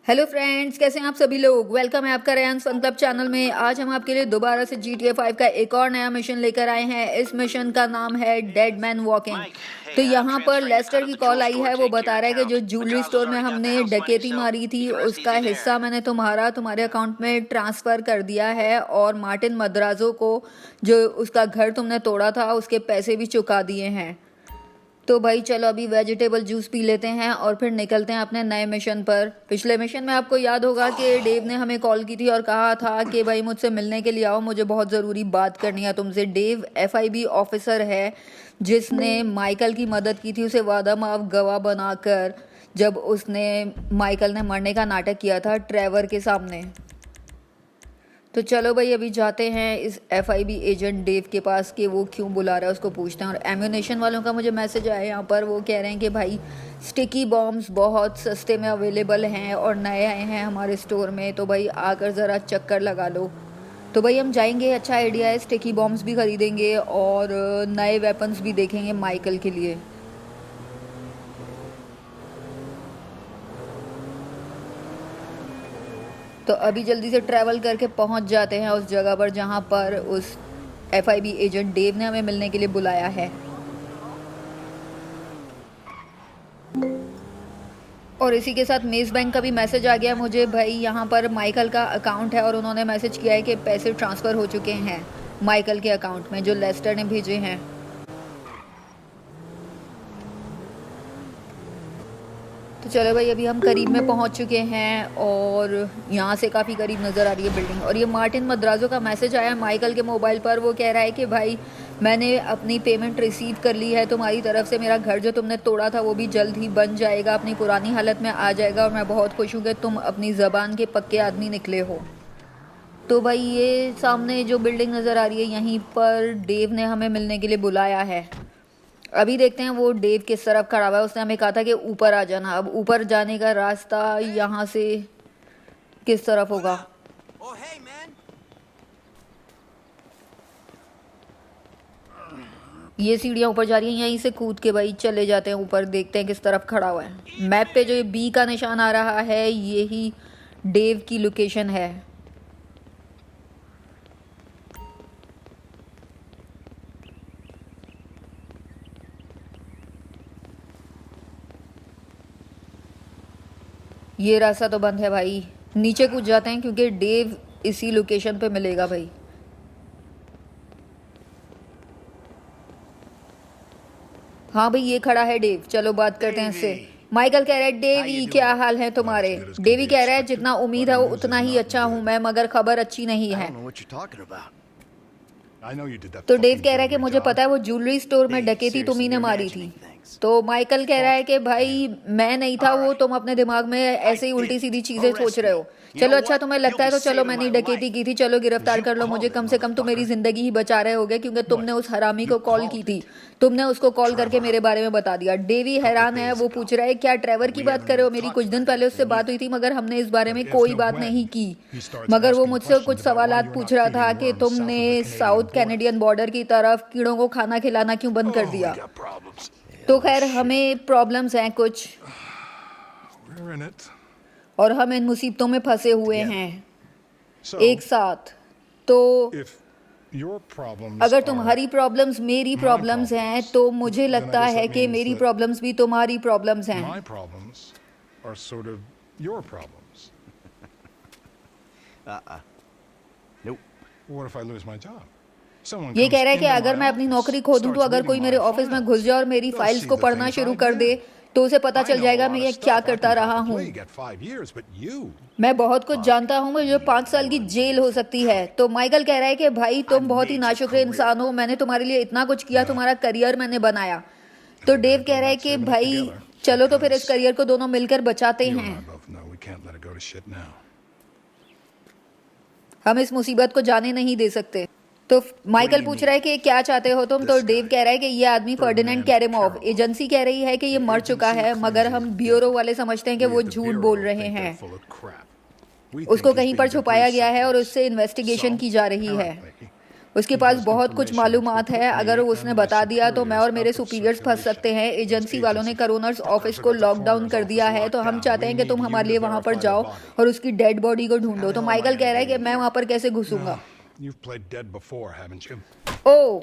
Hello friends, कैसे हैं आप सभी लोग। वेलकम है आपका रेयान फन क्लब चैनल में। आज हम आपके लिए दोबारा से GTA 5 का एक और नया मिशन लेकर आए हैं। इस मिशन का नाम है डेड मैन वॉकिंग। तो यहाँ पर लेस्टर की कॉल आई है। वो बता रहा है कि जो ज्वेलरी स्टोर में हमने डकैती मारी थी उसका हिस्सा मैंने तुम्हारे अकाउंट में ट्रांसफ़र कर दिया है, और मार्टिन मद्राजो को जो उसका घर तुमने तोड़ा था उसके पैसे भी चुका दिए हैं। तो भाई चलो अभी वेजिटेबल जूस पी लेते हैं और फिर निकलते हैं अपने नए मिशन पर। पिछले मिशन में आपको याद होगा कि डेव ने हमें कॉल की थी और कहा था कि भाई मुझसे मिलने के लिए आओ, मुझे बहुत ज़रूरी बात करनी है तुमसे। डेव FIB ऑफिसर है जिसने माइकल की मदद की थी उसे वादा माफ गवाह बनाकर, जब उसने माइकल ने मरने का नाटक किया था ट्रेवर के सामने। तो चलो भाई अभी जाते हैं इस FIB एजेंट डेव के पास कि वो क्यों बुला रहा है, उसको पूछते हैं। और एम्यूनेशन वालों का मुझे मैसेज आया यहाँ पर, वो कह रहे हैं कि भाई स्टिकी बॉम्ब्स बहुत सस्ते में अवेलेबल हैं और नए आए हैं हमारे स्टोर में, तो भाई आकर ज़रा चक्कर लगा लो। तो भाई हम जाएंगे, अच्छा आइडिया है, स्टिकी बॉम्ब्स भी ख़रीदेंगे और नए वेपन्स भी देखेंगे माइकल के लिए। तो अभी जल्दी से ट्रैवल करके पहुंच जाते हैं उस जगह पर जहां पर उस FIB एजेंट डेव ने हमें मिलने के लिए बुलाया है। और इसी के साथ मेज़ बैंक का भी मैसेज आ गया मुझे। भाई यहाँ पर माइकल का अकाउंट है और उन्होंने मैसेज किया है कि पैसे ट्रांसफ़र हो चुके हैं माइकल के अकाउंट में जो लेस्टर ने भेजे हैं। तो चलो भाई अभी हम करीब में पहुंच चुके हैं और यहाँ से काफ़ी करीब नज़र आ रही है बिल्डिंग। और ये मार्टिन मद्राजो का मैसेज आया माइकल के मोबाइल पर। वो कह रहा है कि भाई मैंने अपनी पेमेंट रिसीव कर ली है तुम्हारी तरफ से, मेरा घर जो तुमने तोड़ा था वो भी जल्द ही बन जाएगा, अपनी पुरानी हालत में आ जाएगा, और मैं बहुत खुश हूँ कि तुम अपनी ज़बान के पक्के आदमी निकले हो। तो भाई ये सामने जो बिल्डिंग नज़र आ रही है यहीं पर डेव ने हमें मिलने के लिए बुलाया है। अभी देखते हैं वो डेव किस तरफ खड़ा हुआ है। उसने हमें कहा था कि ऊपर आ जाना। अब ऊपर जाने का रास्ता यहाँ से किस तरफ होगा। ये सीढ़ियाँ ऊपर जा रही हैं, यहीं से कूद के भाई चले जाते हैं ऊपर, देखते हैं किस तरफ खड़ा हुआ है। मैप पे जो ये B का निशान आ रहा है यही डेव की लोकेशन है। ये रास्ता तो बंद है भाई, नीचे कूद जाते हैं क्योंकि डेव इसी लोकेशन पे मिलेगा भाई। हाँ भाई ये खड़ा है डेव, चलो बात करते हैं इससे। माइकल कह रहा है डेवी क्या हाल है तुम्हारे। डेवी कह रहा है जितना उम्मीद है उतना ही अच्छा हूँ मैं, मगर खबर अच्छी नहीं है। तो डेव कह रहा है कि मुझे पता है वो ज्वेलरी स्टोर में डकैती तुम्ही ने मारी थी। तो माइकल कह रहा है कि भाई मैं नहीं था वो, तुम अपने दिमाग में ऐसे ही उल्टी सीधी चीज़ें सोच रहे हो। चलो अच्छा तुम्हें लगता है तो चलो मैंने ही डकैती की थी, चलो गिरफ्तार कर लो मुझे, कम से कम तुम मेरी ज़िंदगी ही बचा रहे होगे क्योंकि तुमने उस हरामी को कॉल की थी, तुमने उसको कॉल करके मेरे बारे में बता दिया। डेवी हैरान है, वो पूछ रहा है क्या ट्रेवर की बात कर रहे हो, मेरी कुछ दिन पहले उससे बात हुई थी मगर हमने इस बारे में कोई बात नहीं की। मगर वो मुझसे कुछ सवालात पूछ रहा था कि तुमने साउथ कैनेडियन बॉर्डर की तरफ कीड़ों को खाना खिलाना क्यों बंद कर दिया। तो खैर हमें प्रॉब्लम्स हैं कुछ और हम इन मुसीबतों में फंसे हुए हैं एक साथ। तो अगर तुम्हारी प्रॉब्लम्स मेरी प्रॉब्लम्स हैं तो मुझे लगता है कि मेरी प्रॉब्लम्स भी तुम्हारी प्रॉब्लम्स हैं। ये कह रहा है कि अगर मैं अपनी नौकरी खो दूं तो अगर कोई मेरे ऑफिस में घुस जाए और मेरी फाइल्स को पढ़ना शुरू कर दे तो उसे पता चल जाएगा मैं ये क्या करता रहा हूँ। मैं बहुत कुछ जानता हूँ, मुझे 5 साल की जेल हो सकती है। तो माइकल कह रहा है कि भाई तुम बहुत ही नाशुक्र इंसान हो, मैंने तुम्हारे लिए इतना कुछ किया, तुम्हारा करियर मैंने बनाया। तो डेव कह रहा है कि भाई चलो तो फिर इस करियर को दोनों मिलकर बचाते हैं, हम इस मुसीबत को जाने नहीं दे सकते। तो माइकल पूछ रहा है कि क्या चाहते हो तुम। तो डेव कह रहा है कि ये आदमी फर्डिनेंड कैरेमोव, एजेंसी कह रही है कि ये मर चुका है मगर हम ब्यूरो वाले समझते हैं कि वो झूठ बोल रहे हैं, उसको कहीं पर छुपाया गया है और उससे इन्वेस्टिगेशन की जा रही है। उसके पास बहुत कुछ मालूमात है। अगर उसने बता दिया तो मैं और मेरे सुपीरियर्स फंस सकते हैं। एजेंसी वालों ने करोनर्स ऑफिस को लॉकडाउन कर दिया है, तो हम चाहते हैं कि तुम हमारे लिए वहां पर जाओ और उसकी डेड बॉडी को ढूंढो। तो माइकल कह रहा है कि मैं वहां पर कैसे घुसूंगा। ओ,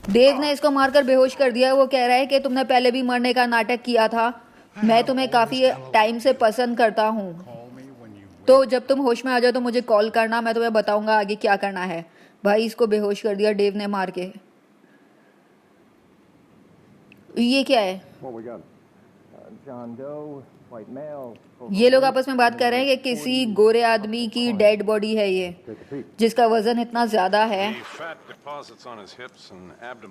देव ने इसको मारकर बेहोश कर दिया। वो कह रहा है कि तुमने पहले भी मरने का नाटक किया था, मैं तुम्हें काफी टाइम से पसंद करता हूँ, तो जब तुम होश में आ जाओ तो मुझे कॉल करना, मैं तुम्हें बताऊंगा आगे क्या करना है। भाई इसको बेहोश कर दिया डेव ने मार के। ये क्या है? ये लोग आपस में बात कर रहे हैं कि किसी गोरे आदमी की डेड बॉडी है ये, जिसका वजन इतना ज्यादा है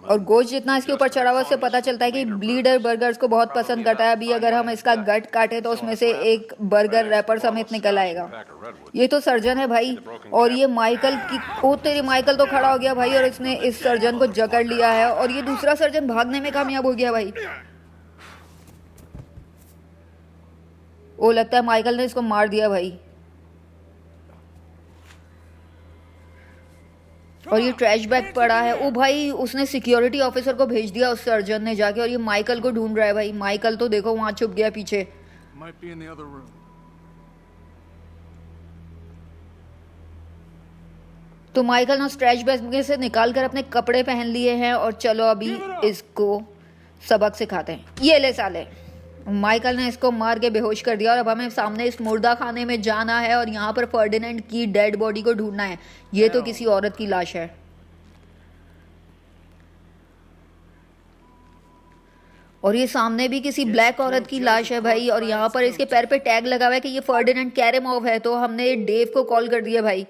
और गोश्त जितना इसके ऊपर चढ़ा हुआ, उससे पता चलता है कि ब्लीडर बर्गर्स को बहुत पसंद करता है। अभी अगर हम इसका गट काटे तो उसमें से एक बर्गर रैपर समेत निकल आएगा। ये तो सर्जन है भाई, और ये माइकल की, ओ तेरे, माइकल तो खड़ा हो गया भाई और इसने इस सर्जन को जकड़ लिया है और ये दूसरा सर्जन भागने में कामयाब हो गया भाई। वो लगता है माइकल ने इसको मार दिया भाई। और ये ट्रैश बैग पड़ा है। ओ भाई, उसने सिक्योरिटी ऑफिसर को भेज दिया उस सर्जन ने जाके, और ये माइकल को ढूंढ रहा है भाई। माइकल तो देखो वहां छुप गया पीछे। तो माइकल ने ट्रैश बैग में से निकाल कर अपने कपड़े पहन लिए हैं और चलो अभी इसको सबक सिखाते हैं। ये ले साले। माइकल ने इसको मार के बेहोश कर दिया और अब हमें सामने इस मुर्दा खाने में जाना है और यहाँ पर फर्डिनेंड की डेड बॉडी को ढूंढना है। ये तो किसी औरत की लाश है। और ये सामने भी किसी ब्लैक औरत की लाश है भाई, और यहाँ पर इसके पैर पे टैग लगा हुआ है कि ये फर्डिनेंड कैरेमोव है। तो हमने डेव को कॉल कर दिया भाई।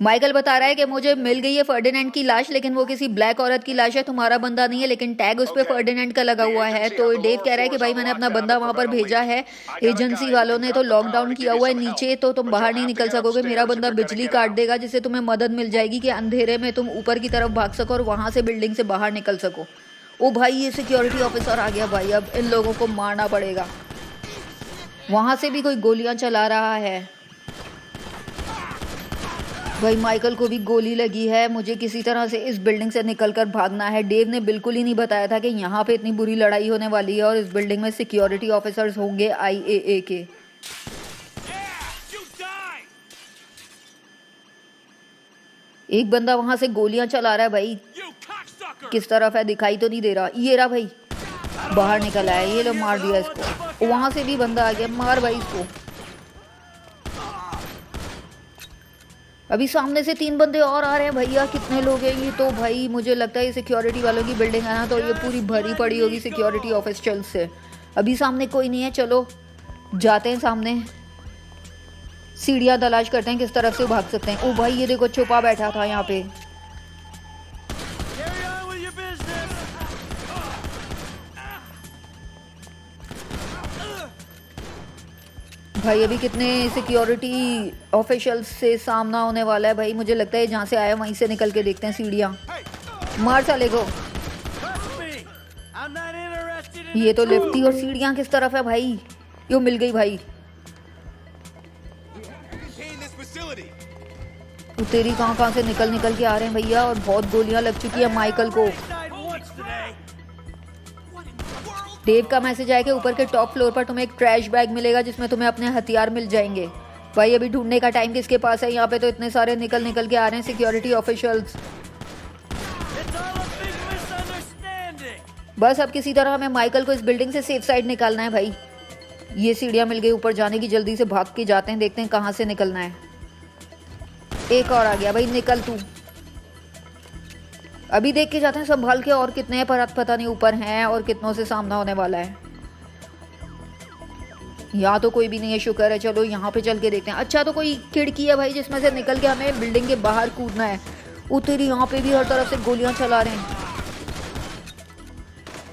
माइकल बता रहा है कि मुझे मिल गई है फर्डिनेंड की लाश, लेकिन वो किसी ब्लैक औरत की लाश है, तुम्हारा बंदा नहीं है, लेकिन टैग उस पे फर्डिनेंड का लगा हुआ है। तो डेव कह रहा है कि भाई मैंने अपना बंदा वहां पर भेजा है, एजेंसी वालों ने तो लॉकडाउन किया हुआ है नीचे, तो तुम बाहर नहीं निकल सकोगे। मेरा बंदा बिजली काट देगा जिससे तुम्हें मदद मिल जाएगी कि अंधेरे में तुम ऊपर की तरफ भाग सको और वहां से बिल्डिंग से बाहर निकल सको। ओ भाई, ये सिक्योरिटी ऑफिसर आ गया भाई, अब इन लोगों को मारना पड़ेगा। वहां से भी कोई गोलियां चला रहा है भाई। माइकल को भी गोली लगी है। मुझे किसी तरह से इस बिल्डिंग से निकलकर भागना है। डेव ने बिल्कुल ही नहीं बताया था कि यहाँ पे इतनी बुरी लड़ाई होने वाली है और इस बिल्डिंग में सिक्योरिटी ऑफिसर्स होंगे IAA के। एक बंदा वहां से गोलियां चला रहा है भाई। किस तरफ है दिखाई तो नहीं दे रहा। ये रहा भाई, बाहर निकल आया। ये लो, मार दिया इसको। वहां से भी बंदा आ गया, मार भाई इसको। अभी सामने से 3 बंदे और आ रहे हैं भैया। कितने लोग हैं ये? तो भाई मुझे लगता है ये सिक्योरिटी वालों की बिल्डिंग है ना, तो ये पूरी भरी पड़ी होगी सिक्योरिटी ऑफिसर्स से। अभी सामने कोई नहीं है, चलो जाते हैं सामने, सीढ़ियां तलाश करते हैं किस तरफ से भाग सकते हैं। ओ भाई, ये देखो छुपा बैठा था यहाँ पे। भाई अभी कितने सिक्योरिटी ऑफिशियल्स से सामना होने वाला है भाई। मुझे लगता है जहाँ से आया वहीं से निकल के देखते हैं। सीढ़ियाँ मार साले को। ये तो लिफ्ट थी, और सीढ़ियाँ किस तरफ है भाई? यो मिल गई भाई। तो तेरी कहाँ से निकल के आ रहे हैं भैया, और बहुत गोलियां लग चुकी है माइकल को। डेव का मैसेज आया कि ऊपर के टॉप फ्लोर पर तुम्हें एक ट्रैश बैग मिलेगा जिसमें तुम्हें अपने हथियार मिल जाएंगे। भाई अभी ढूंढने का टाइम किसके पास है? यहाँ पे तो इतने सारे निकल के आ रहे हैं सिक्योरिटी ऑफिशियल्स। बस अब किसी तरह हमें माइकल को इस बिल्डिंग से सेफ साइड निकालना है भाई। ये सीढ़ियाँ मिल गई ऊपर जाने की, जल्दी से भाग के जाते हैं, देखते हैं कहाँ से निकलना है। एक और आ गया भाई, निकल तू। अभी देख के जाते हैं संभाल के, और कितने हैं पर पता नहीं ऊपर हैं, और कितनों से सामना होने वाला है। यहाँ तो कोई भी नहीं है, शुक्र है। चलो यहाँ पे चल के देखते हैं। अच्छा, तो कोई खिड़की है भाई जिसमें से निकल के हमें बिल्डिंग के बाहर कूदना है। उतरी यहाँ पे भी हर तरफ से गोलियां चला रहे हैं।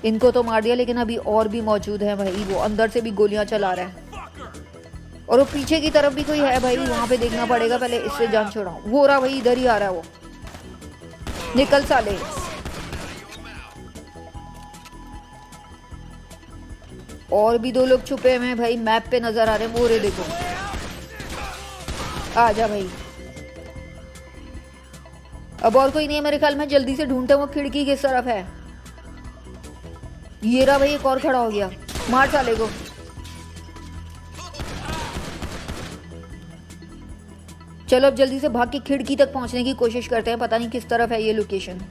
इनको तो मार दिया, लेकिन अभी और भी मौजूद है भाई। वो अंदर से भी गोलियां चला रहा है, और वो पीछे की तरफ भी कोई है भाई। वहां पे देखना पड़ेगा, पहले इससे जान छुड़ाऊं। वो रहा भाई, इधर ही आ रहा है वो। निकल साले। और भी 2 लोग छुपे हुए हैं भाई, मैप पे नजर आ रहे हैं। वो रे देखो, आ जा भाई। अब और कोई नहीं है मेरे ख्याल में, जल्दी से ढूंढते हैं वो खिड़की किस तरफ है। ये रहा भाई, एक और खड़ा हो गया, मार साले को। चलो अब जल्दी से भाग के खिड़की तक पहुंचने की कोशिश करते हैं, पता नहीं किस तरफ है ये लोकेशन।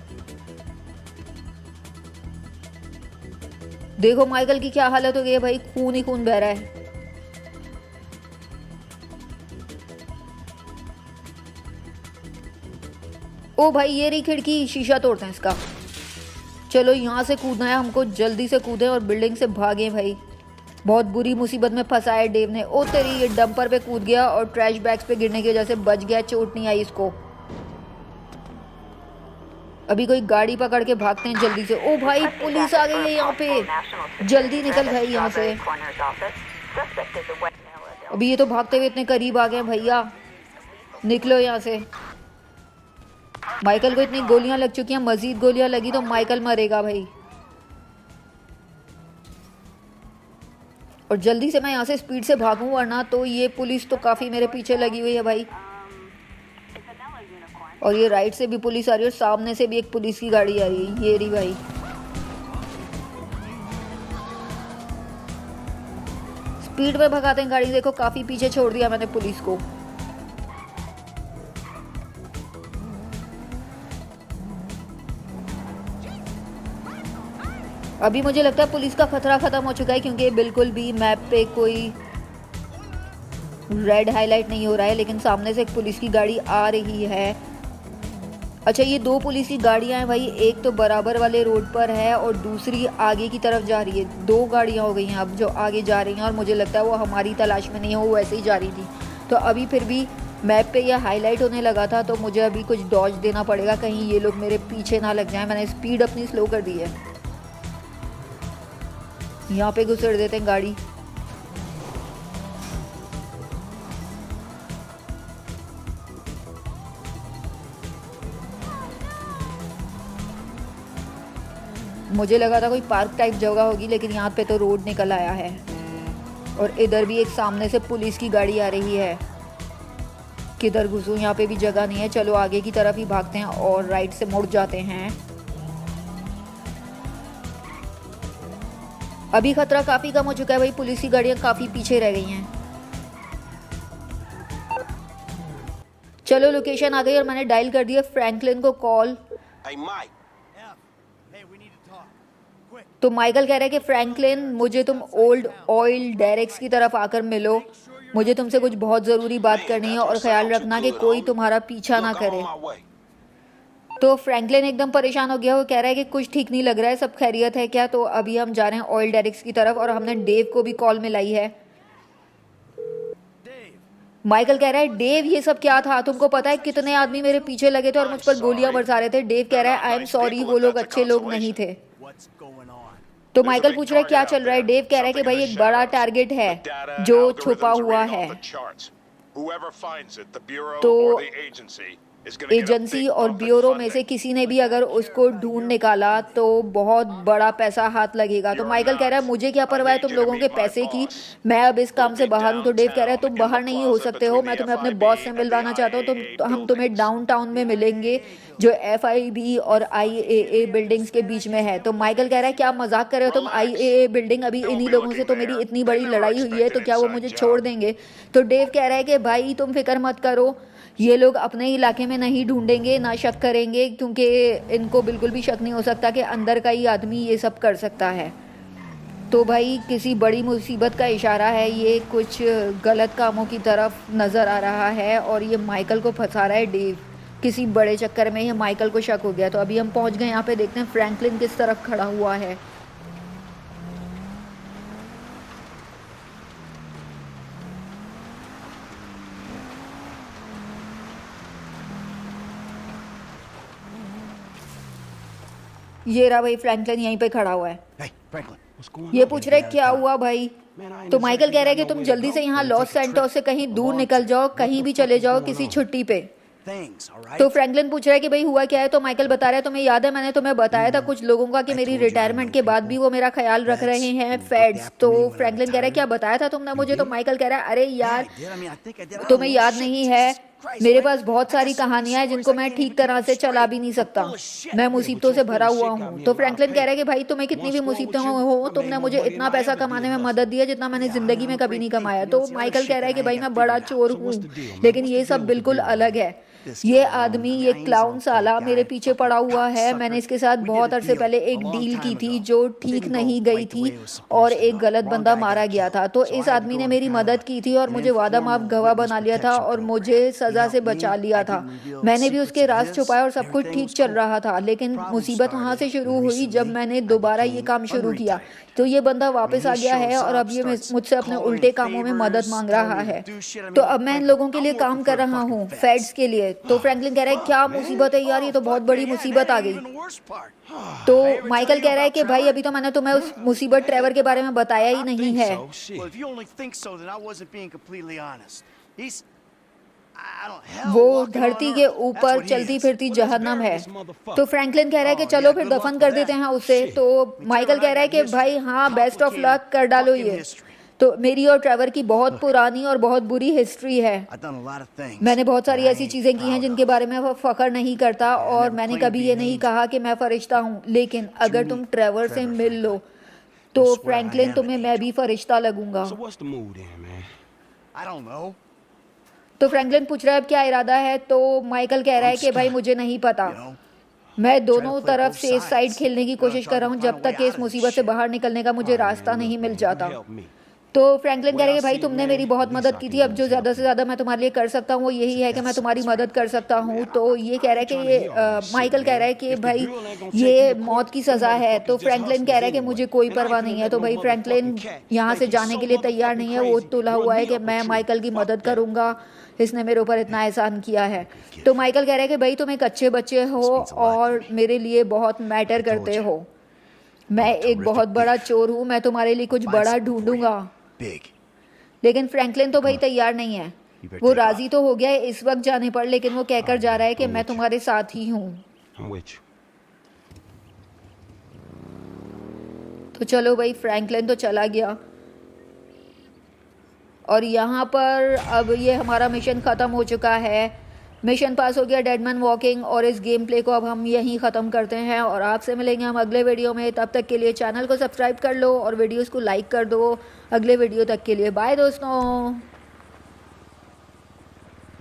देखो माइकल की क्या हालत हो गई है भाई, खून ही खून बह रहा है। ओ भाई ये रही खिड़की, शीशा तोड़ते हैं इसका। चलो यहाँ से कूदना है हमको, जल्दी से कूदें और बिल्डिंग से भागें भाई। बहुत बुरी मुसीबत में फंसा है डेव ने। ओ तेरी, ये डंपर पे कूद गया और ट्रैश बैग्स पे गिरने की वजह से बच गया, चोट नहीं आई इसको। अभी कोई गाड़ी पकड़ के भागते हैं जल्दी से। ओ भाई पुलिस आ गई है यहाँ पे, जल्दी निकल भाई यहाँ से। अभी ये तो भागते हुए इतने करीब आ गए भैया, निकलो यहाँ से। माइकल को इतनी गोलियां लग चुकी हैं, मजीद गोलियां लगी तो माइकल मरेगा भाई। और जल्दी से मैं यहाँ से स्पीड से भागूं, वरना तो ये पुलिस तो काफ़ी मेरे पीछे लगी हुई है भाई। और ये राइट से भी पुलिस आ रही है और सामने से भी एक पुलिस की गाड़ी आ रही है, ये रही भाई। स्पीड में भगाते हैं गाड़ी, देखो काफ़ी पीछे छोड़ दिया मैंने पुलिस को। अभी मुझे लगता है पुलिस का खतरा खत्म हो चुका है, क्योंकि बिल्कुल भी मैप पे कोई रेड हाईलाइट नहीं हो रहा है, लेकिन सामने से एक पुलिस की गाड़ी आ रही है। अच्छा ये दो पुलिस की गाड़ियां हैं भाई, एक तो बराबर वाले रोड पर है और दूसरी आगे की तरफ जा रही है। दो गाड़ियां हो गई हैं अब जो आगे जा रही हैं, और मुझे लगता है वो हमारी तलाश में नहीं है, वो वैसे ही जा रही थी। तो अभी फिर भी मैप पे यह हाईलाइट होने लगा था, तो मुझे अभी कुछ डॉज देना पड़ेगा, कहीं ये लोग मेरे पीछे ना लग जाएं। मैंने स्पीड अपनी स्लो कर दी है। यहाँ पे घुसेड़ देते हैं गाड़ी। मुझे लगा था कोई पार्क टाइप जगह होगी, लेकिन यहाँ पे तो रोड निकल आया है। और इधर भी एक सामने से पुलिस की गाड़ी आ रही है। किधर घुसूं, यहाँ पे भी जगह नहीं है। चलो आगे की तरफ ही भागते हैं और राइट से मुड़ जाते हैं। अभी खतरा काफी कम हो चुका है भाई, पुलिस की गाड़ियां काफी पीछे रह गई हैं। चलो लोकेशन आ गई और मैंने डायल कर दिया फ्रैंकलिन को कॉल। तो माइकल कह रहा है कि फ्रैंकलिन मुझे तुम ओल्ड ऑयल डेरेक्स की तरफ आकर मिलो, मुझे तुमसे कुछ बहुत ज़रूरी बात करनी है और ख्याल रखना कि कोई तुम्हारा पीछा ना करे। तो फ्रैंकलिन एकदम परेशान हो गया, वो कह रहा है कि कुछ ठीक नहीं लग रहा है, सब खैरियत है क्या? तो अभी हम जा रहे हैं ऑयल डेरेक्स की तरफ और हमने डेव को भी कॉल मिलाई है। माइकल कह रहा है डेव ये सब क्या था, तुमको पता है कितने आदमी मेरे पीछे लगे थे और मुझ पर गोलियां बरसा रहे थे। डेव कह रहा है आई एम सॉरी, वो लोग अच्छे लोग नहीं थे। तो माइकल पूछ रहा है क्या चल रहा है। डेव कह रहा है कि भाई एक बड़ा टारगेट है जो छुपा हुआ है, तो एजेंसी और ब्यूरो में से किसी ने भी अगर उसको ढूंढ निकाला तो बहुत बड़ा पैसा हाथ लगेगा। तो माइकल कह रहा है मुझे क्या परवाह है तुम लोगों के पैसे की, मैं अब इस काम से बाहर हूँ। तो डेव कह रहा है तुम बाहर नहीं हो सकते हो, मैं तुम्हें अपने बॉस से मिलवाना चाहता हूँ। तो हम तुम्हें डाउनटाउन में मिलेंगे जो FIB और IAA बिल्डिंग्स के बीच में है। तो माइकल कह रहा है क्या मजाक कर रहे हो तुम, IAA बिल्डिंग, अभी इन्हीं लोगों से तो मेरी इतनी बड़ी लड़ाई हुई है, तो क्या वो मुझे छोड़ देंगे? तो डेव कह रहा है कि भाई तुम फिक्र मत करो, ये लोग अपने इलाके में नहीं ढूंढेंगे, ना शक करेंगे, क्योंकि इनको बिल्कुल भी शक नहीं हो सकता कि अंदर का ही आदमी ये सब कर सकता है। तो भाई किसी बड़ी मुसीबत का इशारा है, ये कुछ गलत कामों की तरफ नज़र आ रहा है और ये माइकल को फंसा रहा है डेव। किसी बड़े चक्कर में ये माइकल को शक हो गया। तो अभी हम पहुंच गए यहाँ पे, देखते हैं फ्रैंकलिन किस तरफ खड़ा हुआ है। ये रहा भाई फ्रैंकलिन यहीं पे खड़ा हुआ है। ये पूछ रहा है क्या हुआ भाई। तो माइकल कह रहा है कि तुम जल्दी से यहाँ लॉस सैंटोस से कहीं दूर निकल जाओ, कहीं भी चले जाओ किसी छुट्टी पे। तो फ्रैंकलिन पूछ रहा है कि भाई हुआ क्या है। तो माइकल बता रहा है तुम्हें याद है मैंने तुम्हें बताया था कुछ लोगों का कि मेरी रिटायरमेंट के बाद भी वो मेरा ख्याल रख रहे हैं, फेड्स। तो फ्रैंकलिन कह रहा है क्या बताया था तुमने मुझे। तो माइकल कह रहा है अरे यार तुम्हें याद नहीं है मेरे पास बहुत सारी कहानियां हैं जिनको मैं ठीक तरह से चला भी नहीं सकता। मैं मुसीबतों से भरा हुआ हूँ। तो फ्रैंकलिन कह रहा है कि भाई तुम्हें कितनी भी मुसीबतें हो, तुमने मुझे इतना पैसा कमाने में मदद दी है जितना मैंने जिंदगी में कभी नहीं कमाया। तो माइकल कह रहा है कि भाई मैं बड़ा चोर हूँ, लेकिन ये सब बिल्कुल अलग है। ये आदमी, ये क्लाउन साला मेरे पीछे पड़ा हुआ है। मैंने इसके साथ बहुत अरसे पहले एक डील की थी जो ठीक नहीं गई थी और एक गलत बंदा मारा गया था। तो इस आदमी ने मेरी मदद की थी और मुझे वादा माफ गवाह बना लिया था और मुझे सजा से बचा लिया था। मैंने भी उसके राज छुपाए और सब कुछ ठीक चल रहा था, लेकिन मुसीबत वहाँ से शुरू हुई जब मैंने दोबारा ये काम शुरू किया। तो ये बंदा वापस आ गया है और अब ये मुझसे अपने उल्टे कामों में मदद मांग रहा है। तो अब मैं इन लोगों के लिए काम कर रहा हूँ, फेड्स के लिए। तो फ्रैंकलिन कह रहा है क्या मुसीबत है यार, ये तो बहुत बड़ी मुसीबत आ गई। तो माइकल कह रहा है कि भाई अभी तो मैंने तुम्हें उस मुसीबत ट्रेवर के बारे में बताया ही नहीं है। वो धरती के ऊपर चलती फिरती जहन्नम है। तो फ्रैंकलिन कह रहा है कि चलो फिर दफन कर देते हैं उसे। तो माइकल कह रहा है कि भाई हाँ, बेस्ट ऑफ लक, कर डालो ये। तो मेरी और ट्रेवर की बहुत पुरानी और बहुत बुरी हिस्ट्री है। मैंने बहुत सारी ऐसी चीज़ें की हैं जिनके बारे में वो फ़ख्र नहीं करता और मैंने कभी ये नहीं कहा कि मैं फरिश्ता हूँ। लेकिन अगर तुम ट्रेवर से मिल लो तो फ्रैंकलिन तुम्हें मैं भी फरिश्ता लगूंगा। तो फ्रैंकलिन पूछ रहा है अब क्या इरादा है। तो माइकल कह रहा है कि भाई मुझे नहीं पता, मैं दोनों तरफ सेफ साइड खेलने की कोशिश कर रहा हूँ जब तक कि इस मुसीबत से बाहर निकलने का मुझे रास्ता नहीं मिल जाता। तो फ्रैंकलिन कह रहे हैं कि भाई तुमने मेरी बहुत मदद की थी, अब जो ज़्यादा से ज़्यादा मैं तुम्हारे लिए कर सकता हूँ वो यही है कि मैं तुम्हारी मदद कर सकता हूँ। तो ये कह रहा है कि माइकल कह रहा है कि भाई ये मौत की सज़ा है। तो फ्रैंकलिन कह रहा है कि मुझे कोई परवाह नहीं है। तो भाई फ्रैंकलिन यहाँ से जाने के लिए तैयार नहीं है। वो तुला हुआ है कि मैं माइकल की मदद करूँगा, इसने मेरे ऊपर इतना एहसान किया है। तो माइकल कह रहा है कि भाई तुम एक अच्छे बच्चे हो और मेरे लिए बहुत मैटर करते हो। मैं एक बहुत बड़ा चोर हूँ, मैं तुम्हारे लिए कुछ बड़ा ढूंढूंगा। लेकिन फ्रैंकलिन तो भाई तैयार नहीं है। वो राजी तो हो गया है इस वक्त जाने पर, लेकिन वो कहकर जा रहा है कि मैं तुम्हारे साथ ही हूँ। तो चलो भाई, फ्रैंकलिन तो चला गया और यहाँ पर अब ये हमारा मिशन ख़त्म हो चुका है। मिशन पास हो गया, डेड मैन वॉकिंग। और इस गेम प्ले को अब हम यहीं ख़त्म करते हैं और आपसे मिलेंगे हम अगले वीडियो में। तब तक के लिए चैनल को सब्सक्राइब कर लो और वीडियोस को लाइक कर दो। अगले वीडियो तक के लिए बाय दोस्तों।